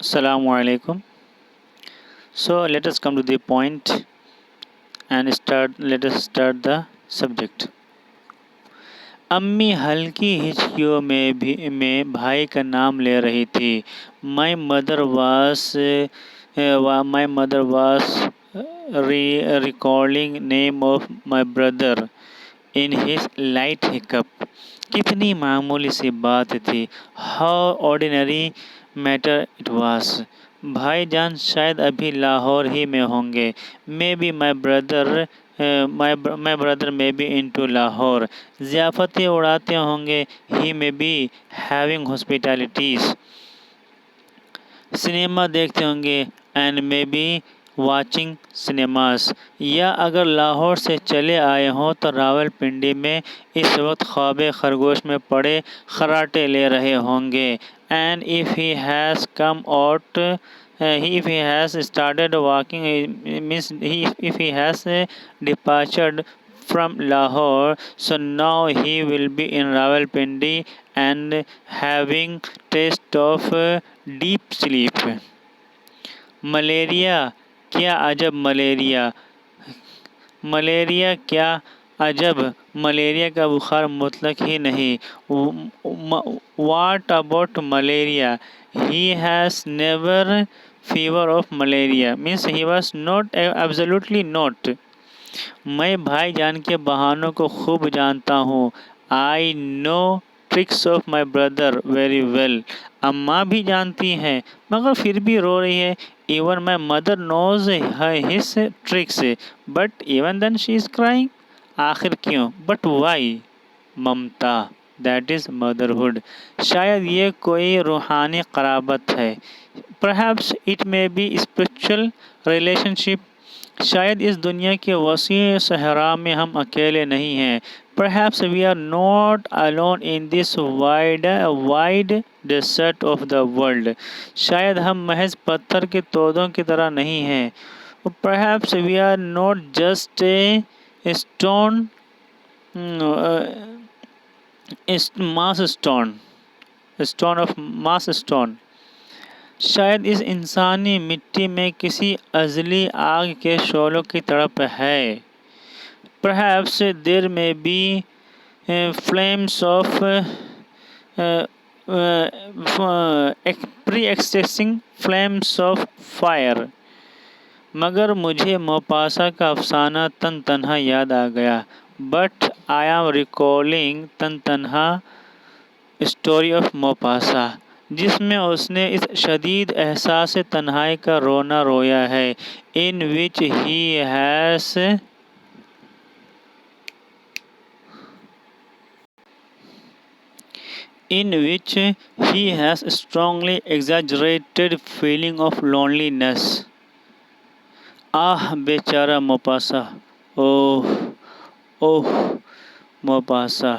Assalamu alaikum. So let us come to the point and let us start the subject. अम्मी हल्की हिचकियों में भाई का नाम ले रही थी. माई मदर वास recording name of my brother in his light hiccup. कितनी मामूली सी बात थी. हाउ ऑर्डिनरी मैटर इट वास. भाईजान शायद अभी लाहौर ही में होंगे. Maybe my brother maybe into Lahore. ज़ियाफ़तें उड़ाते होंगे. He maybe having hospitalities. Cinema देखते होंगे. And maybe watching cinemas. या अगर लाहौर से चले आए हों तो रावलपिंडी में इस वक्त ख्वाब खरगोश में पड़े खराटे ले रहे होंगे. And if he has come out if he has started walking means if he has departed from Lahore, so now he will be in Rawalpindi and having taste of deep sleep. Malaria क्या अजब malaria. Malaria क्या अजब. Malaria का बुखार मुतलक ही नहीं. What about malaria? He has never fever of malaria means he was not absolutely not. मैं भाईजान के बहानों को खूब जानता हूँ. I know tricks of my brother very well. अम्मा भी जानती हैं मगर फिर भी रो रही है. Even my mother knows his tricks but even then she is crying. आखिर क्यों. But why? ममता. That is motherhood. शायद ये कोई रूहानी क़राबत है. Perhaps it may be spiritual relationship. शायद इस दुनिया के वसी सहरा में हम अकेले नहीं हैं. Perhaps we are not alone in this wide desert of the world. शायद हम महज पत्थर के तोदों की तरह नहीं हैं. Perhaps we are not just a stone mass stone of mass stone. शायद इस इंसानी मिट्टी में किसी अज़ली आग के शोलों की तड़प है. Perhaps there may be flames of pre-existing flames of fire. मगर मुझे मोपासा का अफसाना तन तन्हा याद आ गया. But I am recalling तन तन्हा स्टोरी ऑफ मोपासा जिसमें उसने इस शदीद एहसास तन्हाई का रोना रोया है. इन विच he has strongly exaggerated feeling of loneliness. आह बेचारा Maupassant. Oh Maupassant.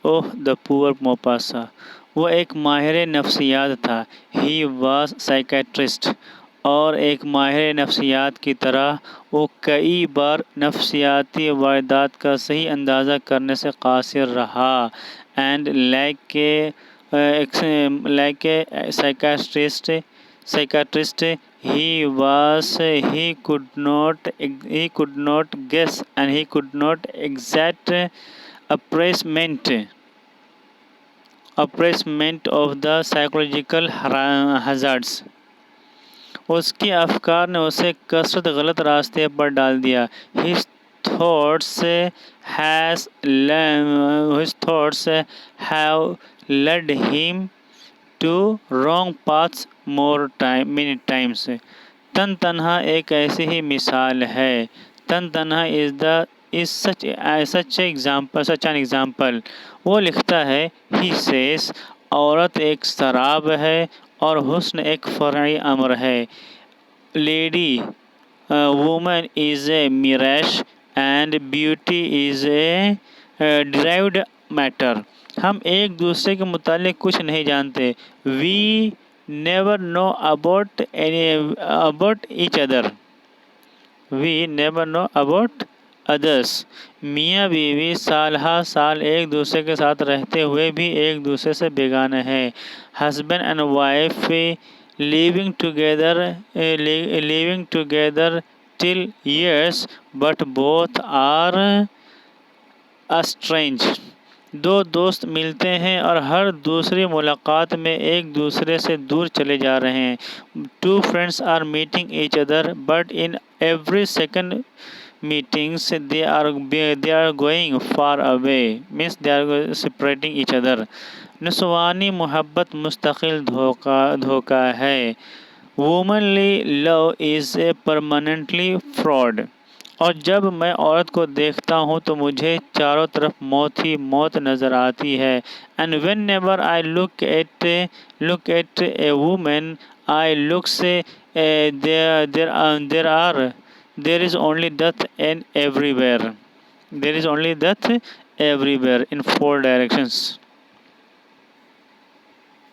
Oh the poor Maupassant. वह एक माहिर नफ्सियात था. He was psychiatrist. और एक माहिर नफ्सियात की तरह वो कई बार नफ्सियाती वारदात का सही अंदाज़ा करने से कासिर रहा. And like a psychiatrist he could not guess and he could not exact appraisement of the psychological hazards. उसके अफकार ने उसे कसरत गलत रास्ते पर डाल दिया. His thoughts have led him to wrong paths many times. तन तन्हा एक ऐसी ही मिसाल है. तन तन्हा is such an example. वो लिखता है. He says औरत एक शराब है और हुस्न एक फ़र्ई अमर है. Lady woman is a mirage and beauty is a derived matter. हम एक दूसरे के मुतालिक कुछ नहीं जानते. We never know about each other. We never know about others. मियाँ बीवी साल हा साल एक दूसरे के साथ रहते हुए भी एक दूसरे से बेगाना है. Husband and wife living together till years, but both are estranged. दो दोस्त मिलते हैं और हर दूसरी मुलाकात में एक दूसरे से दूर चले जा रहे हैं. Two friends are meeting each other, but in every second meetings they are going far away. Means they are separating each other. नस्वानी मोहब्बत मुस्तकिल धोखा है. Womanly love is a permanently fraud. और जब मैं औरत को देखता हूँ तो मुझे चारों तरफ मौत ही मौत नज़र आती है. And whenever I look at a women I look से there is only death and everywhere. There is only death everywhere in four directions.